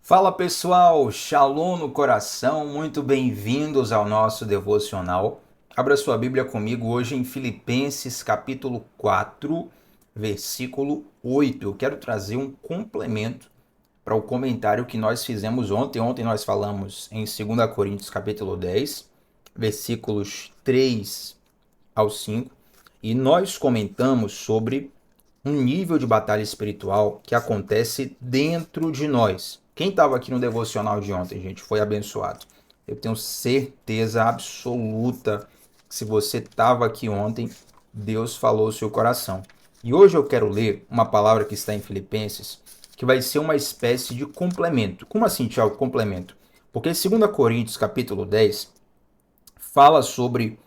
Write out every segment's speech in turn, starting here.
Fala pessoal, Shalom no coração, muito bem-vindos ao nosso devocional. Abra sua Bíblia comigo hoje em Filipenses capítulo 4, versículo 8. Eu quero trazer um complemento para o comentário que nós fizemos ontem. Ontem nós falamos em 2 Coríntios capítulo 10, versículos 3 ao 5, e nós comentamos sobre um nível de batalha espiritual que acontece dentro de nós. Quem estava aqui no devocional de ontem, gente, foi abençoado. Eu tenho certeza absoluta que se você estava aqui ontem, Deus falou o seu coração. E hoje eu quero ler uma palavra que está em Filipenses, que vai ser uma espécie de complemento. Como assim, Tiago, complemento? Porque 2 Coríntios, capítulo 10, fala sobre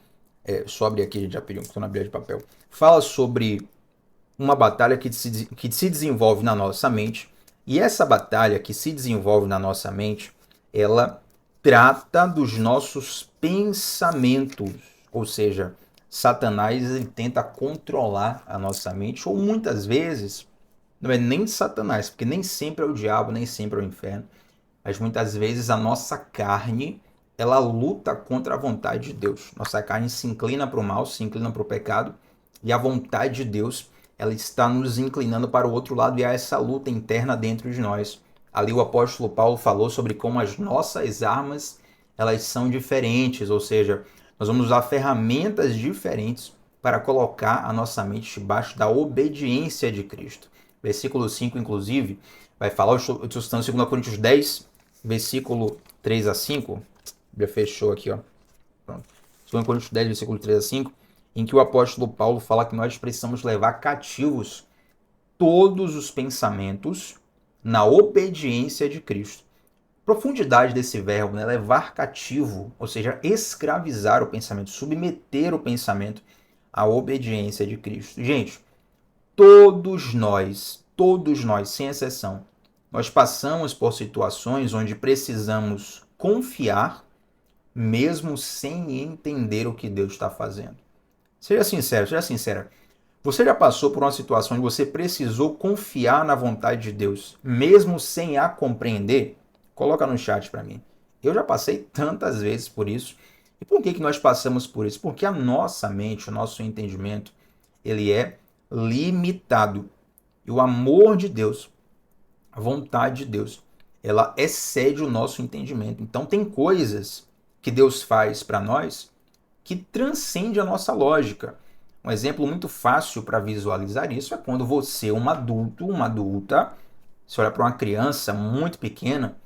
aqui, a gente já pediu, estou na Bíblia de papel, fala sobre uma batalha que se desenvolve na nossa mente. E essa batalha que se desenvolve na nossa mente, ela trata dos nossos pensamentos. Ou seja, Satanás ele tenta controlar a nossa mente, ou muitas vezes, não é nem Satanás, porque nem sempre é o diabo, nem sempre é o inferno, mas muitas vezes a nossa carne, ela luta contra a vontade de Deus. Nossa carne se inclina para o mal, se inclina para o pecado, e a vontade de Deus, ela está nos inclinando para o outro lado, e há essa luta interna dentro de nós. Ali o apóstolo Paulo falou sobre como as nossas armas, elas são diferentes, ou seja, nós vamos usar ferramentas diferentes para colocar a nossa mente debaixo da obediência de Cristo. Versículo 5, inclusive, vai falar, eu estou citando 2 Coríntios 10, versículo 3 a 5, já fechou aqui, ó. Pronto. 2 Coríntios 10, versículo 3 a 5, em que o apóstolo Paulo fala que nós precisamos levar cativos todos os pensamentos na obediência de Cristo. Profundidade desse verbo, né? Levar cativo, ou seja, escravizar o pensamento, submeter o pensamento à obediência de Cristo. Gente, todos nós, sem exceção, nós passamos por situações onde precisamos confiar, mesmo sem entender o que Deus está fazendo. Seja sincero, seja sincera. Você já passou por uma situação onde você precisou confiar na vontade de Deus, mesmo sem a compreender? Coloca no chat para mim. Eu já passei tantas vezes por isso. E por que nós passamos por isso? Porque a nossa mente, o nosso entendimento, ele é limitado. E o amor de Deus, a vontade de Deus, ela excede o nosso entendimento. Então tem coisas que Deus faz para nós que transcende a nossa lógica. Um exemplo muito fácil para visualizar isso é quando você, um adulto, uma adulta, você olha para uma criança muito pequena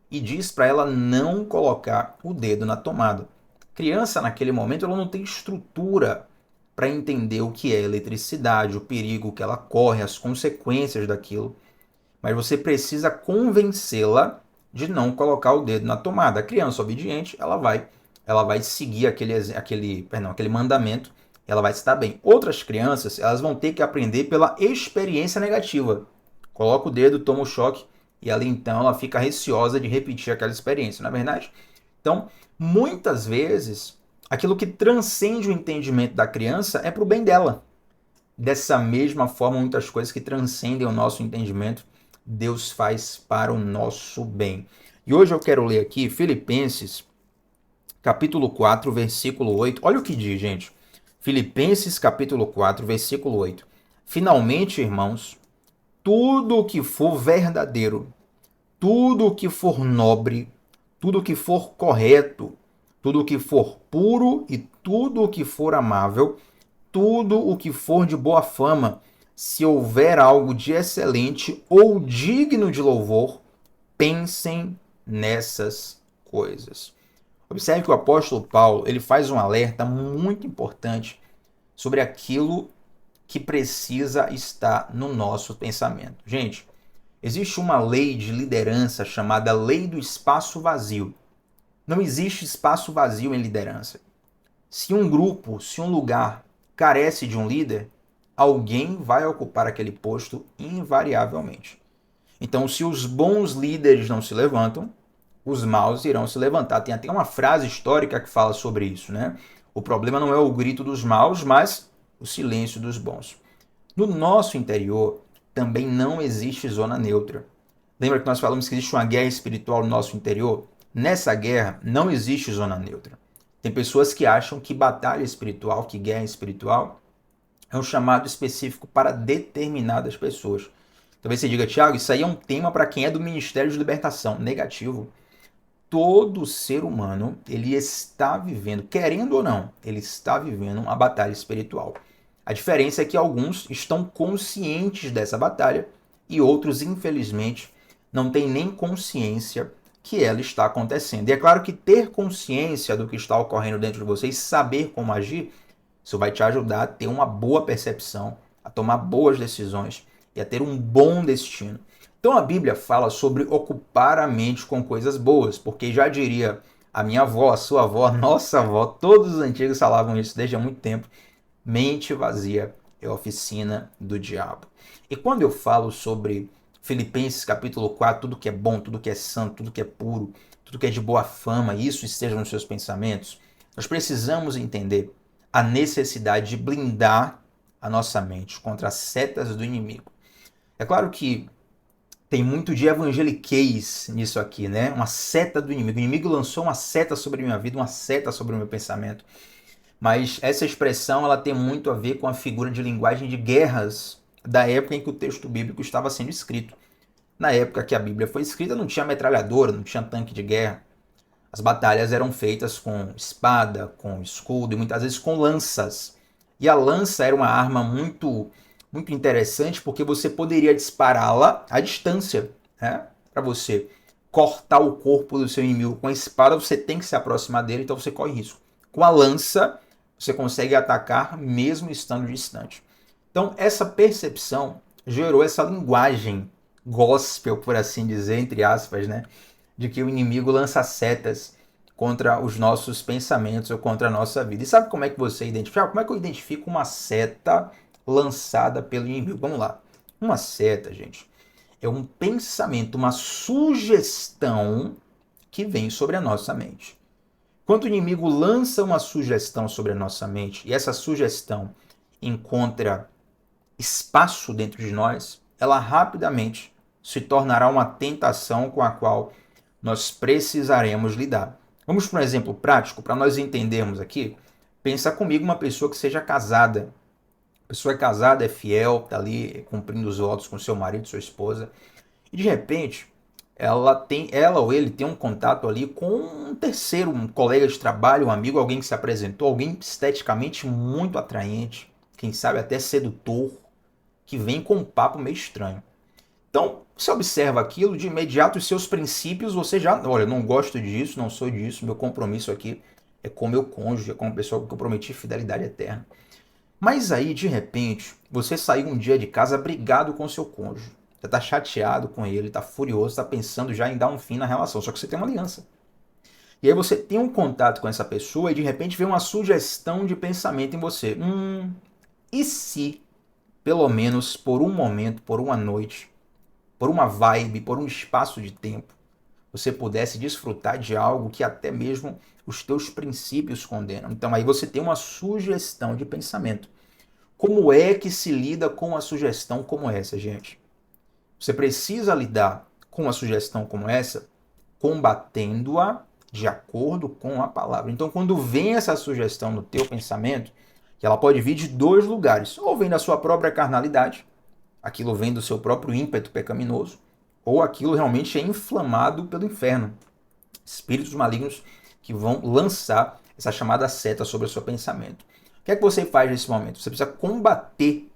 e diz para ela não colocar o dedo na tomada. Criança, naquele momento, ela não tem estrutura para entender o que é eletricidade, o perigo que ela corre, as consequências daquilo. Mas você precisa convencê-la de não colocar o dedo na tomada. A criança obediente, ela vai seguir aquele mandamento, ela vai estar bem. Outras crianças, elas vão ter que aprender pela experiência negativa. Coloca o dedo, toma o choque, e ali então ela fica receosa de repetir aquela experiência, não é verdade? Então, muitas vezes, aquilo que transcende o entendimento da criança é para o bem dela. Dessa mesma forma, muitas coisas que transcendem o nosso entendimento, Deus faz para o nosso bem. E hoje eu quero ler aqui Filipenses, capítulo 4, versículo 8. Olha o que diz, gente. Filipenses, capítulo 4, versículo 8. Finalmente, irmãos, tudo o que for verdadeiro, tudo o que for nobre, tudo o que for correto, tudo o que for puro e tudo o que for amável, tudo o que for de boa fama, se houver algo de excelente ou digno de louvor, pensem nessas coisas. Observe que o apóstolo Paulo ele faz um alerta muito importante sobre aquilo que precisa estar no nosso pensamento. Gente, existe uma lei de liderança chamada lei do espaço vazio. Não existe espaço vazio em liderança. Se um grupo, se um lugar carece de um líder, alguém vai ocupar aquele posto invariavelmente. Então, se os bons líderes não se levantam, os maus irão se levantar. Tem até uma frase histórica que fala sobre isso, né? O problema não é o grito dos maus, mas o silêncio dos bons. No nosso interior também não existe zona neutra. Lembra que nós falamos que existe uma guerra espiritual no nosso interior? Nessa guerra não existe zona neutra. Tem pessoas que acham que batalha espiritual, que guerra espiritual, é um chamado específico para determinadas pessoas. Talvez você diga, Tiago, isso aí é um tema para quem é do Ministério de Libertação. Negativo. Todo ser humano, ele está vivendo, querendo ou não, ele está vivendo uma batalha espiritual. A diferença é que alguns estão conscientes dessa batalha e outros, infelizmente, não têm nem consciência que ela está acontecendo. E é claro que ter consciência do que está ocorrendo dentro de você e saber como agir, isso vai te ajudar a ter uma boa percepção, a tomar boas decisões e a ter um bom destino. Então a Bíblia fala sobre ocupar a mente com coisas boas, porque já diria a minha avó, a sua avó, a nossa avó, todos os antigos falavam isso desde há muito tempo. Mente vazia é oficina do diabo. E quando eu falo sobre Filipenses capítulo 4, tudo que é bom, tudo que é santo, tudo que é puro, tudo que é de boa fama, isso esteja nos seus pensamentos, nós precisamos entender a necessidade de blindar a nossa mente contra as setas do inimigo. É claro que tem muito de evangeliquez nisso aqui, né? Uma seta do inimigo. O inimigo lançou uma seta sobre a minha vida, uma seta sobre o meu pensamento. Mas essa expressão ela tem muito a ver com a figura de linguagem de guerras da época em que o texto bíblico estava sendo escrito. Na época que a Bíblia foi escrita, não tinha metralhadora, não tinha tanque de guerra. As batalhas eram feitas com espada, com escudo e muitas vezes com lanças. E a lança era uma arma muito interessante porque você poderia dispará-la à distância, né? Para você cortar o corpo do seu inimigo com a espada, você tem que se aproximar dele, então você corre risco. Com a lança, você consegue atacar mesmo estando distante. Então, essa percepção gerou essa linguagem gospel, por assim dizer, entre aspas, né? De que o inimigo lança setas contra os nossos pensamentos ou contra a nossa vida. E sabe como é que você identifica? Como é que eu identifico uma seta lançada pelo inimigo? Vamos lá. Uma seta, gente, é um pensamento, uma sugestão que vem sobre a nossa mente. Quando o inimigo lança uma sugestão sobre a nossa mente e essa sugestão encontra espaço dentro de nós, ela rapidamente se tornará uma tentação com a qual nós precisaremos lidar. Vamos para um exemplo prático para nós entendermos aqui. Pensa comigo uma pessoa que seja casada. A pessoa é casada, é fiel, está ali cumprindo os votos com seu marido, sua esposa. E de repente, ela ou ele tem um contato ali com um terceiro, um colega de trabalho, um amigo, alguém que se apresentou, alguém esteticamente muito atraente, quem sabe até sedutor, que vem com um papo meio estranho. Então, você observa aquilo, de imediato os seus princípios, você já, olha, não gosto disso, não sou disso, meu compromisso aqui é com meu cônjuge, é com a pessoa que eu prometi fidelidade eterna. Mas aí, de repente, você saiu um dia de casa brigado com seu cônjuge. Você está chateado com ele, está furioso, está pensando já em dar um fim na relação, só que você tem uma aliança. E aí você tem um contato com essa pessoa e de repente vem uma sugestão de pensamento em você. E se, pelo menos por um momento, por uma noite, por uma vibe, por um espaço de tempo, você pudesse desfrutar de algo que até mesmo os teus princípios condenam? Então aí você tem uma sugestão de pensamento. Como é que se lida com uma sugestão como essa, gente? Você precisa lidar com uma sugestão como essa combatendo-a de acordo com a palavra. Então, quando vem essa sugestão no teu pensamento, que ela pode vir de dois lugares, ou vem da sua própria carnalidade, aquilo vem do seu próprio ímpeto pecaminoso, ou aquilo realmente é inflamado pelo inferno. Espíritos malignos que vão lançar essa chamada seta sobre o seu pensamento. O que é que você faz nesse momento? Você precisa combater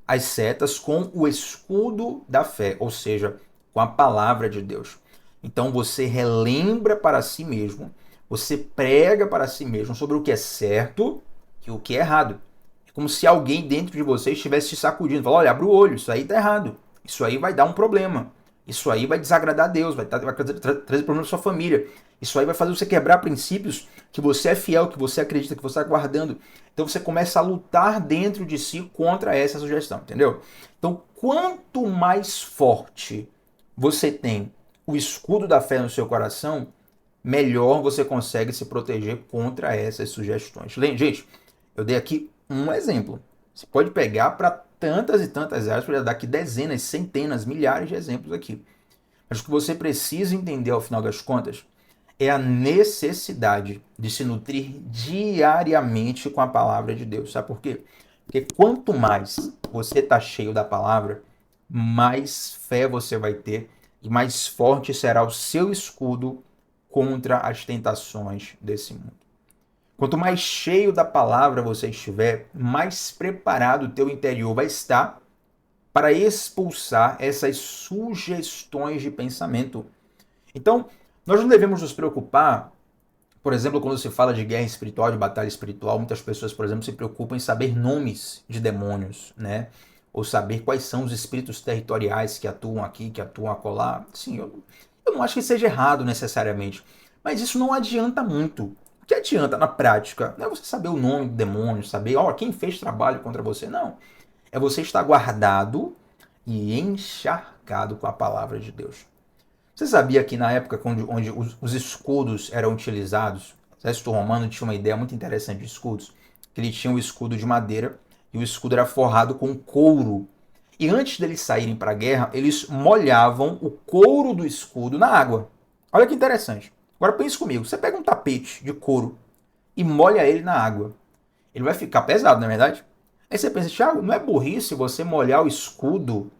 as setas com o escudo da fé, ou seja, com a palavra de Deus. Então você relembra para si mesmo, você prega para si mesmo sobre o que é certo e o que é errado. É como se alguém dentro de você estivesse te sacudindo, falando, olha, abre o olho, isso aí está errado, isso aí vai dar um problema, isso aí vai desagradar a Deus, vai trazer problema na sua família, isso aí vai fazer você quebrar princípios que você é fiel, que você acredita, que você está guardando. Então você começa a lutar dentro de si contra essa sugestão, entendeu? Então, quanto mais forte você tem o escudo da fé no seu coração, melhor você consegue se proteger contra essas sugestões. Gente, eu dei aqui um exemplo. Você pode pegar para tantas e tantas áreas, para dar aqui dezenas, centenas, milhares de exemplos aqui. Mas o que você precisa entender ao final das contas é a necessidade de se nutrir diariamente com a palavra de Deus. Sabe por quê? Porque quanto mais você está cheio da palavra, mais fé você vai ter e mais forte será o seu escudo contra as tentações desse mundo. Quanto mais cheio da palavra você estiver, mais preparado o teu interior vai estar para expulsar essas sugestões de pensamento. Então, nós não devemos nos preocupar, por exemplo, quando se fala de guerra espiritual, de batalha espiritual, muitas pessoas, por exemplo, se preocupam em saber nomes de demônios, né? Ou saber quais são os espíritos territoriais que atuam aqui, que atuam acolá. Sim, eu não acho que seja errado necessariamente, mas isso não adianta muito. O que adianta na prática? Não é você saber o nome do demônio, saber quem fez trabalho contra você. Não. É você estar guardado e encharcado com a palavra de Deus. Você sabia que na época onde os escudos eram utilizados, o exército romano tinha uma ideia muito interessante de escudos, que ele tinha um escudo de madeira e o escudo era forrado com couro. E antes deles saírem para a guerra, eles molhavam o couro do escudo na água. Olha que interessante. Agora pense comigo, você pega um tapete de couro e molha ele na água. Ele vai ficar pesado, não é verdade? Aí você pensa, Thiago, não é burrice você molhar o escudo,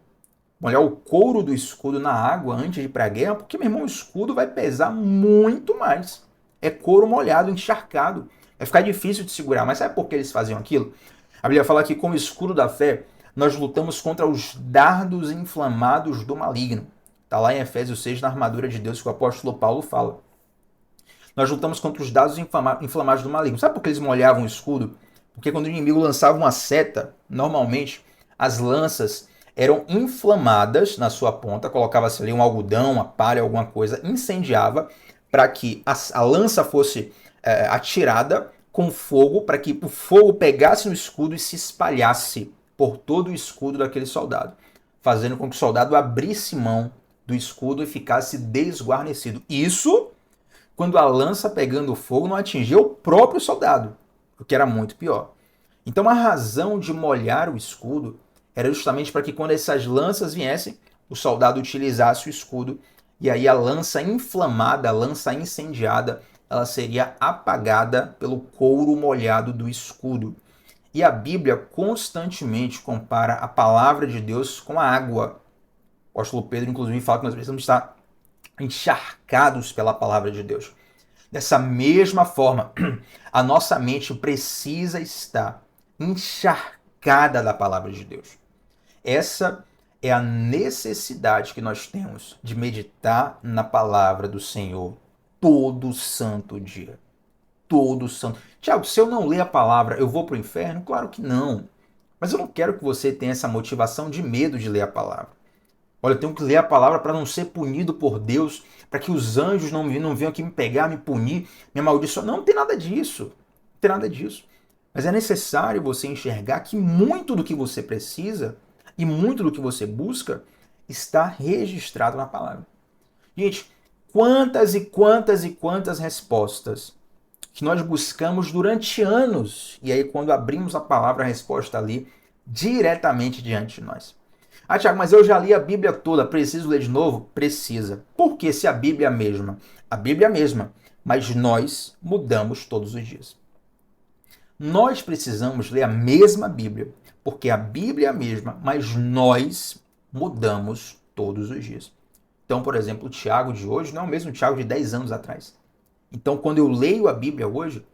molhar o couro do escudo na água antes de ir para a guerra? Porque, meu irmão, o escudo vai pesar muito mais. É couro molhado, encharcado. Vai ficar difícil de segurar. Mas sabe por que eles faziam aquilo? A Bíblia fala que com o escudo da fé, nós lutamos contra os dardos inflamados do maligno. Está lá em Efésios 6, na armadura de Deus, que o apóstolo Paulo fala. Nós lutamos contra os dardos inflamados do maligno. Sabe por que eles molhavam o escudo? Porque quando o inimigo lançava uma seta, normalmente as lanças eram inflamadas na sua ponta, colocava-se ali um algodão, uma palha, alguma coisa, incendiava para que a lança fosse atirada com fogo, para que o fogo pegasse no escudo e se espalhasse por todo o escudo daquele soldado, fazendo com que o soldado abrisse mão do escudo e ficasse desguarnecido. Isso quando a lança pegando fogo não atingia o próprio soldado, o que era muito pior. Então a razão de molhar o escudo era justamente para que quando essas lanças viessem, o soldado utilizasse o escudo e aí a lança inflamada, a lança incendiada, ela seria apagada pelo couro molhado do escudo. E a Bíblia constantemente compara a palavra de Deus com a água. O apóstolo Pedro, inclusive, fala que nós precisamos estar encharcados pela palavra de Deus. Dessa mesma forma, a nossa mente precisa estar encharcada da palavra de Deus. Essa é a necessidade que nós temos de meditar na palavra do Senhor todo santo dia. Todo santo. Tiago, se eu não ler a palavra, eu vou para o inferno? Claro que não. Mas eu não quero que você tenha essa motivação de medo de ler a palavra. Olha, eu tenho que ler a palavra para não ser punido por Deus, para que os anjos não venham aqui me pegar, me punir, me amaldiçoar. Não, não tem nada disso. Não tem nada disso. Mas é necessário você enxergar que muito do que você precisa e muito do que você busca está registrado na palavra. Gente, quantas e quantas e quantas respostas que nós buscamos durante anos, e aí quando abrimos a palavra, a resposta ali diretamente diante de nós. Ah, Tiago, mas eu já li a Bíblia toda, preciso ler de novo? Precisa. Por que se a Bíblia é a mesma? A Bíblia é a mesma, mas nós mudamos todos os dias. Nós precisamos ler a mesma Bíblia, porque a Bíblia é a mesma, mas nós mudamos todos os dias. Então, por exemplo, o Tiago de hoje não é o mesmo Tiago de 10 anos atrás. Então, quando eu leio a Bíblia hoje,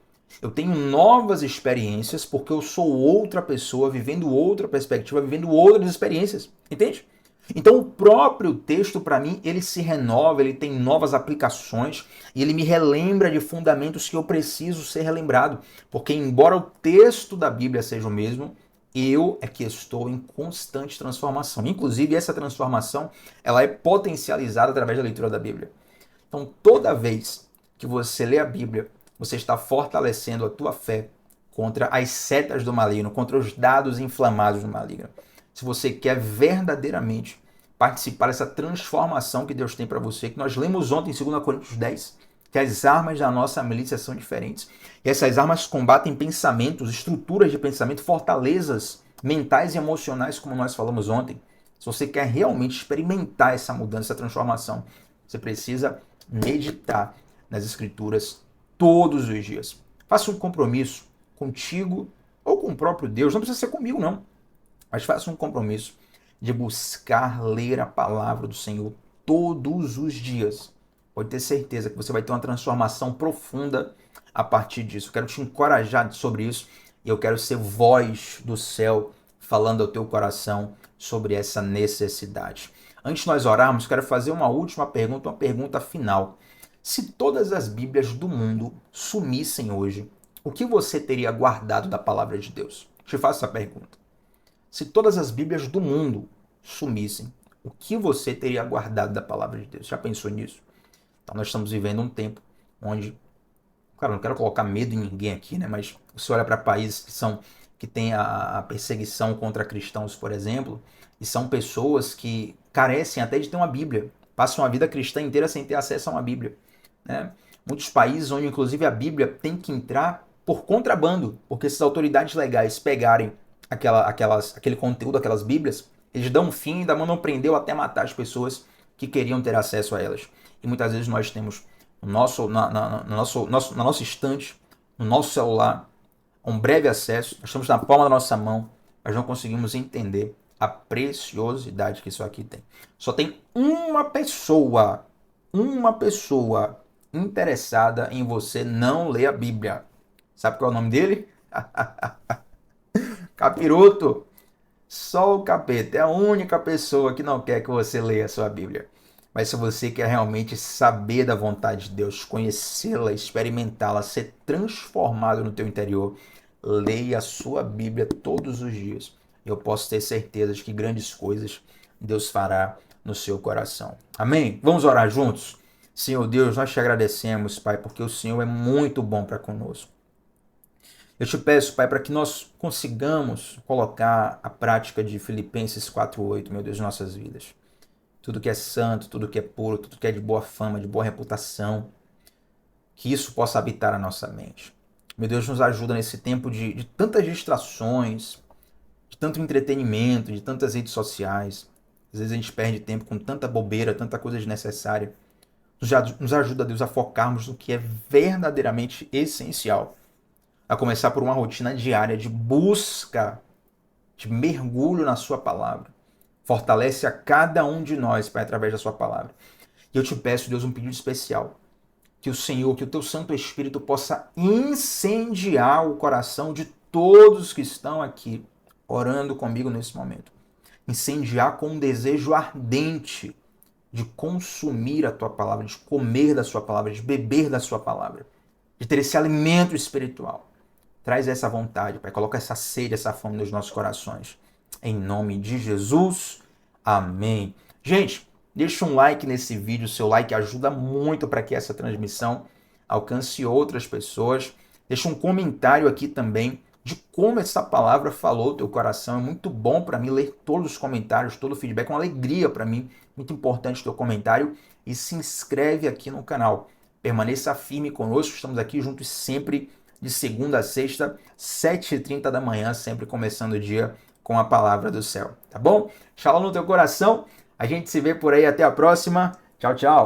eu tenho novas experiências porque eu sou outra pessoa, vivendo outra perspectiva, vivendo outras experiências. Entende? Então, o próprio texto, para mim, ele se renova, ele tem novas aplicações e ele me relembra de fundamentos que eu preciso ser relembrado. Porque, embora o texto da Bíblia seja o mesmo, eu é que estou em constante transformação. Inclusive, essa transformação ela é potencializada através da leitura da Bíblia. Então, toda vez que você lê a Bíblia, você está fortalecendo a tua fé contra as setas do maligno, contra os dados inflamados do maligno. Se você quer verdadeiramente participar dessa transformação que Deus tem para você, que nós lemos ontem em 2 Coríntios 10, que as armas da nossa milícia são diferentes. E essas armas combatem pensamentos, estruturas de pensamento, fortalezas mentais e emocionais, como nós falamos ontem. Se você quer realmente experimentar essa mudança, essa transformação, você precisa meditar nas Escrituras todos os dias. Faça um compromisso contigo ou com o próprio Deus. Não precisa ser comigo, não. Mas faça um compromisso de buscar ler a palavra do Senhor todos os dias. Pode ter certeza que você vai ter uma transformação profunda a partir disso. Eu quero te encorajar sobre isso e eu quero ser voz do céu falando ao teu coração sobre essa necessidade. Antes de nós orarmos, quero fazer uma última pergunta, uma pergunta final. Se todas as Bíblias do mundo sumissem hoje, o que você teria guardado da palavra de Deus? Te faço essa pergunta. Se todas as Bíblias do mundo sumissem, o que você teria guardado da palavra de Deus? Já pensou nisso? Então nós estamos vivendo um tempo onde, claro, não quero colocar medo em ninguém aqui, né? Mas você olha para países que têm a perseguição contra cristãos, por exemplo, e são pessoas que carecem até de ter uma Bíblia, passam a vida cristã inteira sem ter acesso a uma Bíblia, né? Muitos países onde, inclusive, a Bíblia tem que entrar por contrabando, porque se as autoridades legais pegarem aquele conteúdo, aquelas Bíblias, eles dão um fim e ainda mandam prender ou até matar as pessoas que queriam ter acesso a elas. E muitas vezes nós temos na nossa estante, no nosso celular, um breve acesso, nós estamos na palma da nossa mão, mas não conseguimos entender a preciosidade que isso aqui tem. Só tem uma pessoa interessada em você não ler a Bíblia. Sabe qual é o nome dele? Capiroto. Só o capeta é a única pessoa que não quer que você leia a sua Bíblia. Mas se você quer realmente saber da vontade de Deus, conhecê-la, experimentá-la, ser transformado no teu interior, leia a sua Bíblia todos os dias. Eu posso ter certeza de que grandes coisas Deus fará no seu coração. Amém? Vamos orar juntos? Senhor Deus, nós te agradecemos, Pai, porque o Senhor é muito bom para conosco. Eu te peço, Pai, para que nós consigamos colocar a prática de Filipenses 4:8, meu Deus, em nossas vidas. Tudo que é santo, tudo que é puro, tudo que é de boa fama, de boa reputação, que isso possa habitar a nossa mente. Meu Deus, nos ajuda nesse tempo de tantas distrações, de tanto entretenimento, de tantas redes sociais. Às vezes a gente perde tempo com tanta bobeira, tanta coisa desnecessária. Nos ajuda, Deus, a focarmos no que é verdadeiramente essencial. A começar por uma rotina diária de busca, de mergulho na sua palavra. Fortalece a cada um de nós, Pai, através da sua palavra. E eu te peço, Deus, um pedido especial. Que o Senhor, que o teu Santo Espírito possa incendiar o coração de todos que estão aqui orando comigo nesse momento. Incendiar com um desejo ardente de consumir a tua palavra, de comer da sua palavra, de beber da sua palavra, de ter esse alimento espiritual. Traz essa vontade, Pai. Coloca essa sede, essa fome nos nossos corações. Em nome de Jesus. Amém. Gente, deixa um like nesse vídeo. O seu like ajuda muito para que essa transmissão alcance outras pessoas. Deixa um comentário aqui também de como essa palavra falou o teu coração. É muito bom para mim ler todos os comentários, todo o feedback. É uma alegria para mim. Muito importante o teu comentário. E se inscreve aqui no canal. Permaneça firme conosco. Estamos aqui juntos sempre, de segunda a sexta, 7h30 da manhã, sempre começando o dia com a palavra do céu, tá bom? Shalom no teu coração, a gente se vê por aí, até a próxima, tchau, tchau.